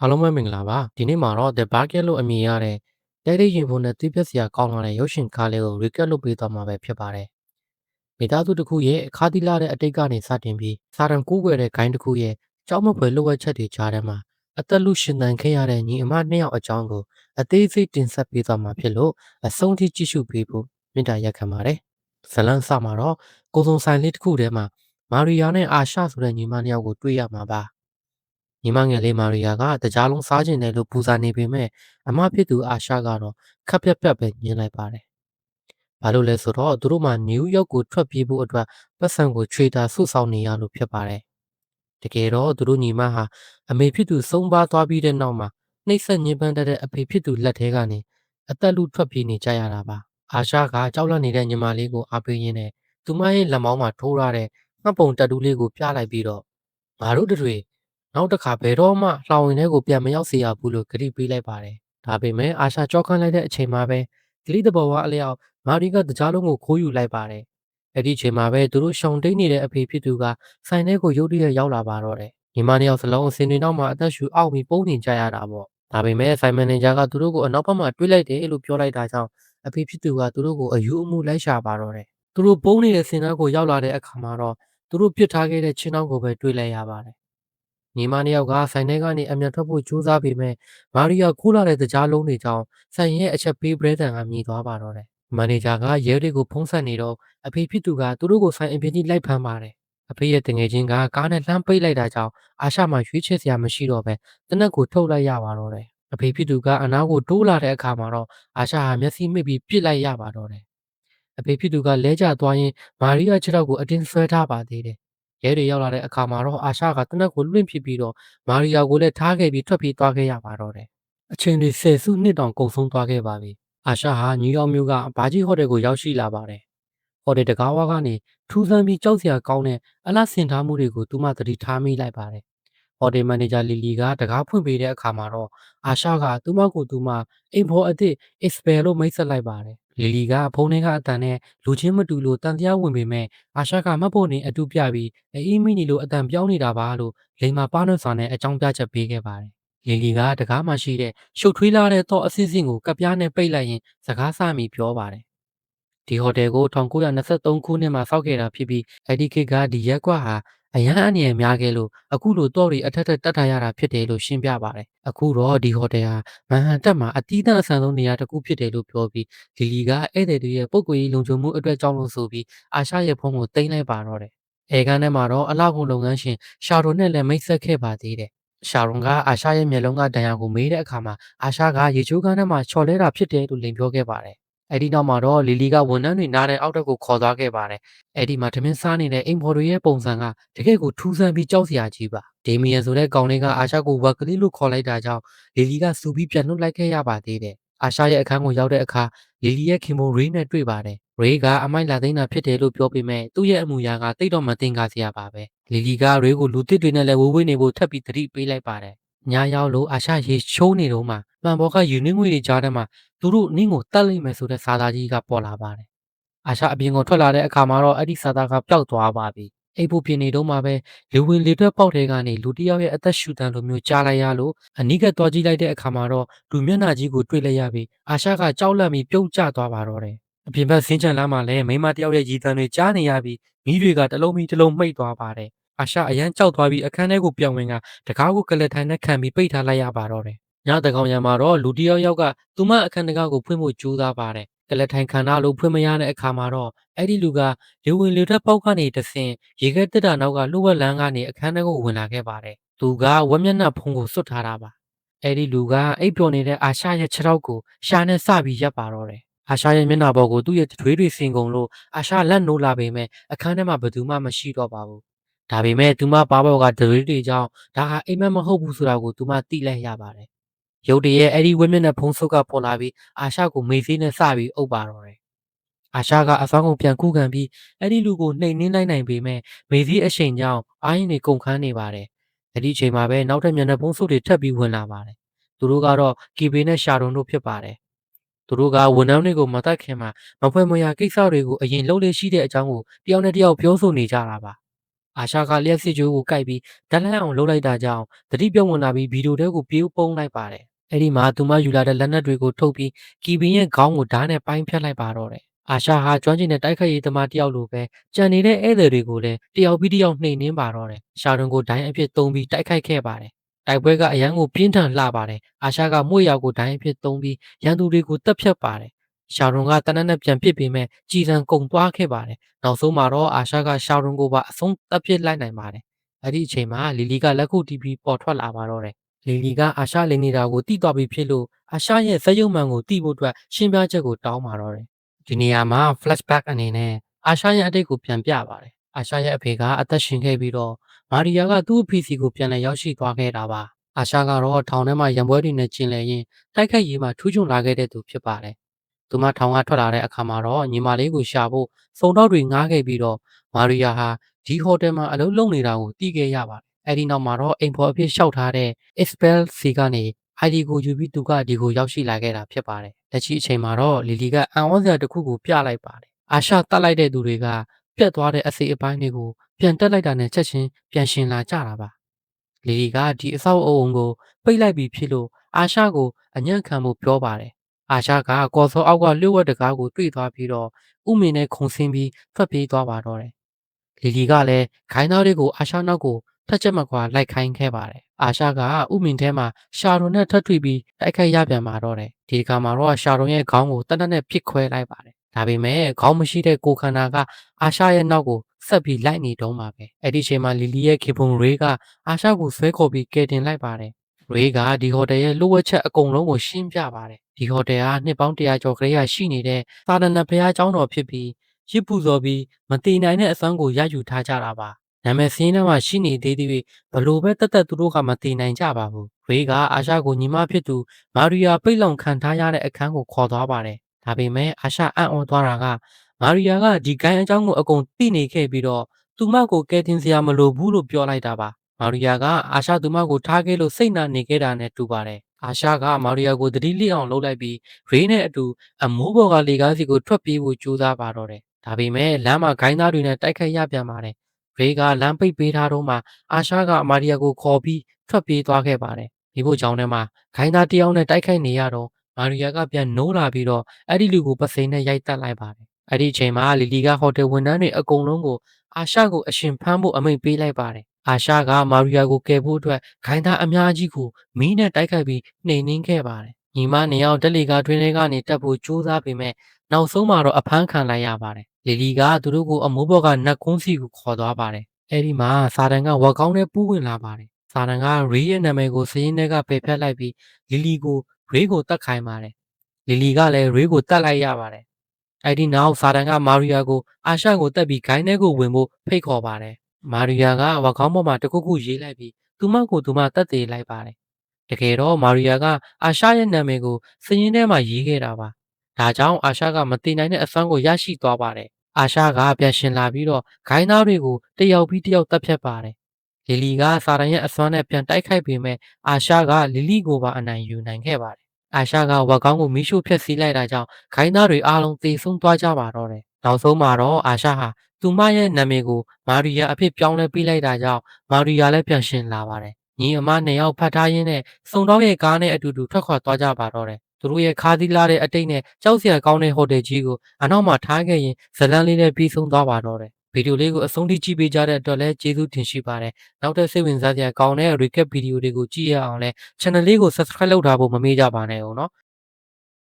အားလုံးပဲမင်္ဂလာပါဒီနေ့မှာတော့ The Bucket လို့အမည်ရတဲ့တဲလေးရင်ပုံနဲ့သွေးပြက်စရာကောင်းလာတဲ့ရုပ်ရှင်ကားလေးကို recap လုပ်ပေးသွားမှာပဲဖြစ်ပါတယ်မိသားစုတစ်ခုရဲ့အခါသီးလာတဲ့အတိတ်ကနေစတင်ပြီးစာတန်ကူးကွယ်တဲ့ဂိုင်းတစ်ခုရဲ့ကြောက်မဖွယ်လိုအပ်ချက်တွေကြားထဲမှာအသက်လူရှင်သန်ခဲ့ရတဲ့ညီအမနှစ်ယောက်အကြောင်းကိုအသေးစိတ်တင်ဆက်ပေးသွားမှာဖြစ်လို့အဆုံးထိကြည့်ရှုပေးဖို့မေတ္တာရက်ခံပါတယ်ဇလန်းစမှာတော့ကိုစုံဆိုင်လေးတစ်ခုထဲမှာမာရီယာနဲ့အာရှဆိုတဲ့ညီမနှစ်ယောက်ကိုတွေ့ရမှာပါညီမငယ်လေးမာရီယာကတကြားလုံးစားကျင်တယ်လို့ပူဇာနေပေမဲ့အမဖြစ်သူအာရှကတော့ခက်ပြက်ပြက်ပဲညင်လိုက်ပါတယ်။ဘာလို့လဲဆိုတော့သူတို့မှနယူးယောက်ကိုထွက်ပြေးဖို့အတွက်ပတ်စံကိုချွေတာဆုဆောင်နေရလို့ဖြစ်ပါတယ်။တကယ်တော့သူတို့ညီမဟာအမေဖြစ်သူဆုံးပါသွားပြီးတဲ့နောက်မှာနှိပ်စက်ညှဉ်းပန်းတဲ့အဖေဖြစ်သူလက်ထဲကနေအသက်လူထွက်ပြေးနေကြရတာပါ။အာရှကကြောက်လန့်နေတဲ့ညီမလေးကိုအားပေးရင်းနဲ့သူမရဲ့လက်မောင်းမှာထိုးရတဲ့မှတ်ပုံတက်တူးလေးကိုပြလိုက်ပြီးတော့ငါတို့တွေနောက်တစ်ခါဘယ်တော့မှလှောင်ဝင်ထဲကိုပြန်မရောက်စေရဘူးလို့ကတိပေးလိုက်ပါတယ်။ဒါပေမဲ့အာရှကြောက်ခန့်လိုက်တဲ့အချိန်မှာပဲကလေးတဘောဝအလျောက်မာရီကတကြားလုံးကိုခိုးယူလိုက်ပါတယ်။အဲ့ဒီအချိန်မှာပဲသူတို့ရှောင်တိတ်နေတဲ့အဖေဖြစ်သူကဆိုင်ထဲကိုရုတ်တရက်ရောက်လာပါတော့တယ်။ညီမနှစ်ယောက်စလုံးအစင်တွေနောက်မှာအသက်ရှူအောက်ပြီးပုံနေကြရတာပေါ့။ဒါပေမဲ့ဆိုင်မန်နေဂျာကသူတို့ကိုအနောက်ဘက်မှာတွေးလိုက်တယ်လို့ပြောလိုက်တာကြောင့်အဖေဖြစ်သူကသူတို့ကိုအယူအမှုလိုက်ရှာပါတော့တယ်။သူတို့ပုံနေတဲ့စင်သားကိုရောက်လာတဲ့အခါမှာတော့သူတို့ပြစ်ထားခဲ့တဲ့ချင်းနှောင်းကိုပဲတွေးလိုက်ရပါတယ်။ညီမနှစ်ယောက်ကဆိုင်ထဲကနေအမြန်ထွက်ဖို့ကြိုးစားပေမဲ့မာရီယာခိုးလာတဲ့တကြားလုံးတွေကြောင့်ဆိုင်ရဲ့အချက်ပေးပရဲတန်ကမြည်သွားပါတော့တယ်။မန်နေဂျာကရဲတွေကိုဖုံးဆက်နေတော့အဖေဖြစ်သူကသူတို့ကိုဆိုင်အပြင်ကြီးလိုက်ဖမ်းပါတယ်။အဖေရဲ့တငယ်ချင်းကကားနဲ့လှမ်းပိတ်လိုက်တာကြောင့်အာရှမှာရွေးချယ်စရာမရှိတော့ပဲတနက်ကိုထုတ်လိုက်ရပါတော့တယ်။အဖေဖြစ်သူကအနားကိုတိုးလာတဲ့အခါမှာတော့အာရှဟာမျက်စိမှိတ်ပြီးပြစ်လိုက်ရပါတော့တယ်။အဖေဖြစ်သူကလဲကျသွားရင်မာရီယာခြေထောက်ကိုအတင်းဆွဲထားပါသေးတယ်။ရဲတွေရောက်လာတဲ့အခါမှာတော့အာရှကတနက်ကိုလွင့်ဖြစ်ပြီးတော့မာရီယာကိုလည်းထားခဲ့ပြီးထွက်ပြေးသွားခဲ့ရပါတော့တယ်။အချိန်တွေ10စုနှစ်တောင်ကုန်ဆုံးသွားခဲ့ပါပြီ။အာရှဟာနယူးယောက်မြို့ကဘာကြီးဟိုတယ်ကိုရောက်ရှိလာပါတယ်။ဟိုတယ်တကားဝါကနေထူးဆန်းပြီးကြောက်စရာကောင်းတဲ့အလှဆင်ထားမှုတွေကိုသူမသတိထားမိလိုက်ပါတယ်။ဟိုတယ်မန်နေဂျာလီလီကတကားဖွင့်ပေးတဲ့အခါမှာတော့အာရှကသူမကိုသူမအိမ်ဖော်အသစ် expel လို့မိတ်ဆက်လိုက်ပါတယ်။လီလီကဖုန်းထဲကအတန်နဲ့လူချင်းမတူလို့တန်တရားဝင်ပေမဲ့အာရှကမှတ်ဖို့နေအတူပြပြီးအေးမိနေလို့အတန်ပြောင်းနေတာပါလို့လိန်မာပါနှွတ်စွာနဲ့အကြောင်းပြချက်ပေးခဲ့ပါတယ်။လီလီကတကားမှရှိတဲ့ရှုပ်ထွေးလာတဲ့တော့အစစ်စစ်ကိုကပ်ပြားနဲ့ပိတ်လိုက်ရင်စကားစမိပြောပါတယ်။ဒီဟိုတယ်ကို1923ခုနှစ်မှာစောက်ခဲ့တာဖြစ်ပြီးအဲ့ဒီခေတ်ကဒီရက်ကွက်ဟာအရန်အနည်းများခဲ့လို့အခုလိုတော့တွေအထက်ထက်တက်ထားရတာဖြစ်တယ်လို့ရှင်းပြပါတယ်။အခုတော့ဒီဟိုတယ်ဟာမန်ဟန်တက်မှာအတီးတန့်အဆန်ဆုံးနေရာတစ်ခုဖြစ်တယ်လို့ပြောပြီးလီလီကဧည့်သည်တွေရဲ့ပုံကွေးလုံခြုံမှုအတွက်ကြောင့်လို့ဆိုပြီးအာရှရဲ့ဖုန်းကိုတင်လိုက်ပါတော့တယ်။အဲကန်းထဲမှာတော့အလောက်ကုန်လုပ်ငန်းရှင်ရှာရိုနဲ့လည်းမိတ်ဆက်ခဲ့ပါသေးတယ်။ရှာရွန်ကအာရှရဲ့မျက်လုံးကဒဏ်ရာကိုမေးတဲ့အခါမှာအာရှကရေချိုးကန်းထဲမှာချော်လဲတာဖြစ်တယ်လို့လိန်ပြောခဲ့ပါတယ်။အဲ့ဒီနောက်မှာတော့လီလီကဝန်ထမ်းတွေနားတဲ့အောက်တက်ကိုခေါ်သွားခဲ့ပါတယ်။အဲ့ဒီမှာထမင်းစားနေတဲ့အိမ်ဖော်တွေရဲ့ပုံစံကတကယ့်ကိုထူးဆန်းပြီးကြောက်စရာကြီးပါ။ဒေမီယန်ဆိုတဲ့ကောင်လေးကအာရှကိုဝက်ကလေးလို့ခေါ်လိုက်တာကြောင့်လီလီကစူပြီးပြန်လွတ်လိုက်ခဲ့ရပါသေးတယ်။အာရှရဲ့အခန်းကိုရောက်တဲ့အခါလီလီရဲ့ခင်မုန်ရေးနဲ့တွေ့ပါတယ်။ရေးကအမိုက်လာသိန်းတာဖြစ်တယ်လို့ပြောပေမဲ့သူ့ရဲ့အမူအရာကတိတ်တော့မတင်ကားစရာပါပဲ။လီလီကရေးကိုလူသစ်တွေနဲ့လည်းဝေးဝေးနေဖို့ထပ်ပြီးသတိပေးလိုက်ပါတယ်။ညာရောက်လို့အာရှရေချိုးနေတော့မှမှန်ပေါ်ကယူနင်းငွေတွေကြားထဲမှာသူတို့နင်းကိုတတ်လိုက်မယ်ဆိုတဲ့စာသားကြီးကပေါ်လာပါတယ်။အာရှအပြင်ကိုထွက်လာတဲ့အခါမှာတော့အဲ့ဒီစာသားကပျောက်သွားပါပြီ။အိပ်ဖို့ပြင်နေတော့မှပဲလေဝင်လေထွက်ပေါက်ထဲကနေလူတစ်ယောက်ရဲ့အသက်ရှူတန်လိုမျိုးကြားလိုက်ရလို့အနီးကပ်သွားကြည့်လိုက်တဲ့အခါမှာတော့လူမျက်နှာကြီးကိုတွေ့လိုက်ရပြီးအာရှကကြောက်လန့်ပြီးပြုတ်ကျသွားပါတော့တယ်။အပြင်ဘက်ဆင်းချန်လမ်းမှာလည်းမိမတစ်ယောက်ရဲ့ရည်တံတွေကြားနေရပြီးမိတွေကတလုံးမိတလုံးမှိတ်သွားပါတယ်။အာရှအရန်ကြောက်သွားပြီးအခန်းထဲကိုပြောင်းဝင်ကတကားကိုကလက်ထိုင်နဲ့ခံပြီးပိတ်ထားလိုက်ရပါတော့တယ်။ညတကောင်ရံမှာတော့လူတစ်ယောက်ကသူမအခန်းတကားကိုဖွင့်ဖို့ကြိုးစားပါတယ်။ကလက်ထိုင်ခန္ဓာလို့ဖွင့်မရတဲ့အခါမှာတော့အဲ့ဒီလူကလေဝင်လေထွက်ပေါက်ကနေတဆင်ရေခဲတက်တာနောက်ကလှုပ်ဝက်လန်းကနေအခန်းထဲကိုဝင်လာခဲ့ပါတယ်။သူကဝက်မျက်နှာဖုံးကိုစွတ်ထားတာပါ။အဲ့ဒီလူကအိပ်ပျော်နေတဲ့အာရှရဲ့ခြေထောက်ကိုရှာနဲ့စပြီးရပ်ပါတော့တယ်။အာရှရဲ့မျက်နှာပေါ်ကိုသူ့ရဲ့ထွေးတွေစင်ကုန်လို့အာရှလက်နိုးလာပေမဲ့အခန်းထဲမှာဘယ်သူမှမရှိတော့ပါဘူး။ဒါပေမဲ့သူမပါဘော်ကဒရွေးတွေကြောင့်ဒါဟာအိမ်မက်မဟုတ်ဘူးဆိုတာကိုသူမသိလိုက်ရပါတယ်။ရုတ်တရက်အဲ့ဒီဝက်မျက်နှာဖုံးဆုပ်ကပေါ်လာပြီးအာရှကိုမေးသေးနဲ့စပြီးအုပ်ပါတော့တယ်။အာရှကအစွမ်းကုန်ပြန်ခုခံပြီးအဲ့ဒီလူကိုနှိမ်နင်းနိုင်ပေမဲ့မေသီးအရှိန်ကြောင့်အာရင်တွေကုန်ခန်းနေပါတယ်။အဲ့ဒီအချိန်မှာပဲနောက်ထပ်မျက်နှာဖုံးဆုပ်တွေထပ်ပြီးဝင်လာပါတယ်။သူတို့ကတော့ကီဘေနဲ့ရှာရုံတို့ဖြစ်ပါတယ်။သူတို့ကဝန်ထမ်းတွေကိုမတက်ခင်မှာမဖွဲမရကိစ္စတွေကိုအရင်လှုပ်လေရှိတဲ့အကြောင်းကိုတယောက်နဲ့တယောက်ပြောဆိုနေကြတာပါ အာရှာကလျှက်စစ်ကြိုးကိုကိုက်ပြီးဓာတ်လန့်အောင်လှုပ်လိုက်တာကြောင့်သတိပြုံးဝင်လာပြီးဗီဒီယိုတဲကိုပြေးပုံးလိုက်ပါတယ်။အဲ့ဒီမှာသူမယူလာတဲ့လက်နက်တွေကိုထုတ်ပြီးကီဘင်းရဲ့ခေါင်းကိုဓာတ်နဲ့ပိုင်းဖြတ်လိုက်ပါတော့တယ်။အာရှာဟာကျွမ်းကျင်တဲ့တိုက်ခိုက်ရေးသမားတယောက်လိုပဲကြံနေတဲ့ဧည့်သည်တွေကိုလည်းတယောက်ပြီးတယောက်နှိမ်နင်းပါတော့တယ်။ရှာတွန်ကိုဒိုင်းအဖြစ်သုံးပြီးတိုက်ခိုက်ခဲ့ပါတယ်။တိုက်ပွဲကအရန်ကိုပြင်းထန်လှပါတယ်။အာရှာကမွေရောက်ကိုဒိုင်းအဖြစ်သုံးပြီးရန်သူတွေကိုတပ်ဖြတ်ပါတယ်။ရှာတွန်ကတနက်နဲ့ပြန်ပစ်ပေမဲ့ကြည်စံကုန်သွားခဲ့ပါတယ်။နောက်ဆုံးမှာတော့အာရှာကရှာတွန်ကိုပါအဆုံးတပ်ပစ်လိုက်နိုင်ပါတယ်။အဲ့ဒီအချိန်မှာလီလီကလက်ခုပ်တီးပြီးပေါ်ထွက်လာပါတော့တယ်။လီလီကအာရှာလိန်နေတာကိုတိသွားပြီးဖြစ်လို့အာရှာရဲ့ဇက်ရုံမှန်ကိုတိဖို့အတွက်ရှင်းပြချက်ကိုတောင်းပါတော့တယ်။ဒီနေရာမှာ flashback အနေနဲ့အာရှာရဲ့အတိတ်ကိုပြန်ပြပါတယ်။အာရှာရဲ့အဖေကအသက်ရှင်ခဲ့ပြီးတော့မာရီယာကသူ့အဖေစီကိုပြန်လည်ရောက်ရှိသွားခဲ့တာပါ။အာရှာကတော့ထောင်ထဲမှာရံပွဲတွေနဲ့ကျင်လည်ရင်းတိုက်ခိုက်ရေးမှာထူးချွန်လာခဲ့တဲ့သူဖြစ်ပါတယ်။သူမထောင်ကထွက်လာတဲ့အခါမှာတော့ညီမလေးကိုရှာဖို့စုံတော့တွေငားခဲ့ပြီးတော့မာရီယာဟာဒီဟိုတယ်မှာအလုပ်လုပ်နေတာကိုသိခဲ့ရပါတယ်။အဲဒီနောက်မှာတော့အိမ်ဖော်အဖြစ်လျှောက်ထားတဲ့ Isabel စီကနေ ID ကိုယူပြီးသူကဒီကိုရောက်ရှိလာခဲ့တာဖြစ်ပါတယ်။လက်ရှိအချိန်မှာတော့လီလီကအံ့ဩစရာတစ်ခုကိုပြလိုက်ပါတယ်။အာရှာတတ်လိုက်တဲ့သူတွေကပြတ်သွားတဲ့အစိအပိုင်းတွေကိုပြန်တက်လိုက်တာနဲ့ချက်ချင်းပြန်ရှင်လာကြတာပါ။လီလီကဒီအဆောက်အအုံကိုပိတ်လိုက်ပြီးဖြစ်လို့အာရှာကိုအညံ့ခံမှုပြောပါတယ်။အာရှာကကော်စောအောက်ကလျှို့ဝှက်တကားကိုတွေ့သွားပြီးတော့ဥမင်နဲ့ခုန်ဆင်းပြီးထွက်ပြေးသွားပါတော့တယ်။လီလီကလည်းခိုင်းသားတွေကိုအာရှာနောက်ကိုထက်ချက်မကွာလိုက်ခိုင်းခဲ့ပါတယ်။အာရှာကဥမင်ထဲမှာရှာရွန်နဲ့ထပ်ထွေပြီးတိုက်ခိုက်ရပြန်ပါတော့တယ်။ဒီကမှာတော့ရှာရွန်ရဲ့ခေါင်းကိုတနက်နဲ့ပစ်ခွဲလိုက်ပါတယ်။ဒါပေမဲ့ခေါင်းမရှိတဲ့ကိုခန္ဓာကအာရှာရဲ့နောက်ကိုဆက်ပြီးလိုက်နေတော့မှာပဲ။အဲ့ဒီအချိန်မှာလီလီရဲ့ခေပုံရေးကအာရှာကိုဆွဲခေါ်ပြီးကယ်တင်လိုက်ပါတယ်။ရေးကဒီဟိုတယ်ရဲ့လိုဝက်ချက်အကုန်လုံးကိုရှင်းပြပါတယ်။ဒီဟိုတယ်ဟာနှစ်ပေါင်း100ကျော်ခရေကရှိနေတဲ့သာသနာဘုရားကျောင်းတော်ဖြစ်ပြီးရစ်ပူဇော်ပြီးမတည်နိုင်တဲ့အစွမ်းကိုရယူထားကြတာပါ။နာမည်စင်းထဲမှာရှိနေသေးသည်ဘလို့ပဲတက်တက်သူတို့ကမတည်နိုင်ကြပါဘူး။ရေးကအာရှာကိုညီမဖြစ်သူမာရီယာပိတ်လောင်ခံထားရတဲ့အခန်းကိုခေါ်သွားပါတယ်။ဒါပေမဲ့အာရှာအံ့ဩသွားတာကမာရီယာကဒီဂိုင်းအကြောင်းကိုအကုန်သိနေခဲ့ပြီးတော့သူမကိုကယ်တင်စရာမလိုဘူးလို့ပြောလိုက်တာပါ။မာရီယာကအာရှာသူမကိုထားခဲ့လို့စိတ်နာနေခဲ့တာနဲ့တူပါတယ်။အာရှာကမာရီယာကိုသတိလစ်အောင်လုပ်လိုက်ပြီးရေးနဲ့အတူအမိုးပေါ်ကလေကားစီကိုထွက်ပြေးဖို့ကြိုးစားပါတော့တယ်။ဒါပေမဲ့လမ်းမှာဂိုင်းသားတွေနဲ့တိုက်ခိုက်ရပြန်ပါတယ်။ရေးကလမ်းပိတ်ပေးထားတော့မှအာရှာကမာရီယာကိုခေါ်ပြီးထွက်ပြေးသွားခဲ့ပါတယ်။ဒီဖို့ကြောင့်ထဲမှာဂိုင်းသားတယောက်နဲ့တိုက်ခိုက်နေရတော့မာရီယာကပြန်နိုးလာပြီးတော့အဲ့ဒီလူကိုပစိန်နဲ့ရိုက်တက်လိုက်ပါတယ်။အဲ့ဒီအချိန်မှာလီလီကဟိုတယ်ဝန်ထမ်းတွေအကုန်လုံးကိုအာရှာကိုအရှင်ဖမ်းဖို့အမိန့်ပေးလိုက်ပါတယ်။အာရှာကမာရီယာကိုကယ်ဖို့အတွက်ဂိုင်းသားအများကြီးကိုမီးနဲ့တိုက်ခိုက်ပြီးနှိမ်နင်းခဲ့ပါတယ်။ညီမနှစ်ယောက်တက်လီကာတွင်တွေကနေတက်ဖို့ကြိုးစားပေမဲ့နောက်ဆုံးမှာတော့အဖမ်းခံလိုက်ရပါတယ်။လီလီကသူတို့ကိုအမိုးဘော်ကနတ်ကွန်းစီကိုခေါ်သွားပါတယ်။အဲဒီမှာစာတန်ကဝက်ကောင်းနဲ့ပူးဝင်လာပါတယ်။စာတန်ကရေးရဲ့နာမည်ကိုစရင်းထဲကပယ်ဖျက်လိုက်ပြီးလီလီကိုရေးကိုတတ်ခိုင်းပါတယ်။လီလီကလည်းရေးကိုတတ်လိုက်ရပါတယ်။အဲ့ဒီနောက်စာတန်ကမာရီယာကိုအာရှာကိုတက်ပြီးဂိုင်းထဲကိုဝင်ဖို့ဖိတ်ခေါ်ပါတယ်။မာရီယာကဝက်ကောင်းပေါ်မှာတခုခုရေးလိုက်ပြီးသူမကိုသူမတက်သေးလိုက်ပါတယ်။တကယ်တော့မာရီယာကအာရှာရဲ့နာမည်ကိုစရင်းထဲမှာရေးခဲ့တာပါ။ဒါကြောင့်အာရှာကမတည်နိုင်တဲ့အစွမ်းကိုရရှိသွားပါတယ်။အာရှာကပြန်ရှင်လာပြီးတော့ဂိုင်းသားတွေကိုတယောက်ပြီးတယောက်တက်ဖြတ်ပါတယ်။လီလီကစာတန်ရဲ့အစွမ်းနဲ့ပြန်တိုက်ခိုက်ပေမဲ့အာရှာကလီလီကိုပါအနိုင်ယူနိုင်ခဲ့ပါတယ်။အာရှာကဝက်ကောင်းကိုမီးရှို့ဖျက်ဆီးလိုက်တာကြောင့်ဂိုင်းသားတွေအားလုံးသေဆုံးသွားကြပါတော့တယ်။နောက်ဆုံးမှာတော့အာရှာဟာသူမရဲ့နာမည်ကိုမာရီယာအဖြစ်ပြောင်းလဲပေးလိုက်တာကြောင့်မာရီယာလည်းပြန်ရှင်လာပါတယ်။ညီအမနှစ်ယောက်ဖတ်ထားရင်းနဲ့စုံတော့ရဲ့ကားနဲ့အတူတူထွက်ခွာသွားကြပါတော့တယ်။သူတို့ရဲ့ခါးသီးလာတဲ့အတိတ်နဲ့ကြောက်စရာကောင်းတဲ့ဟိုတယ်ကြီးကိုအနောက်မှာထားခဲ့ရင်ဇလန်းလေးနဲ့ပြီးဆုံးသွားပါတော့တယ်။ဗီဒီယိုလေးကိုအဆုံးထိကြည့်ပေးကြတဲ့အတွက်လည်းကျေးဇူးတင်ရှိပါတယ်။နောက်ထပ်စိတ်ဝင်စားစရာကောင်းတဲ့ recap ဗီဒီယိုတွေကိုကြည့်ရအောင်လဲ channel လေးကို subscribe လုပ်ထားဖို့မမေ့ကြပါနဲ့ဦးနော်။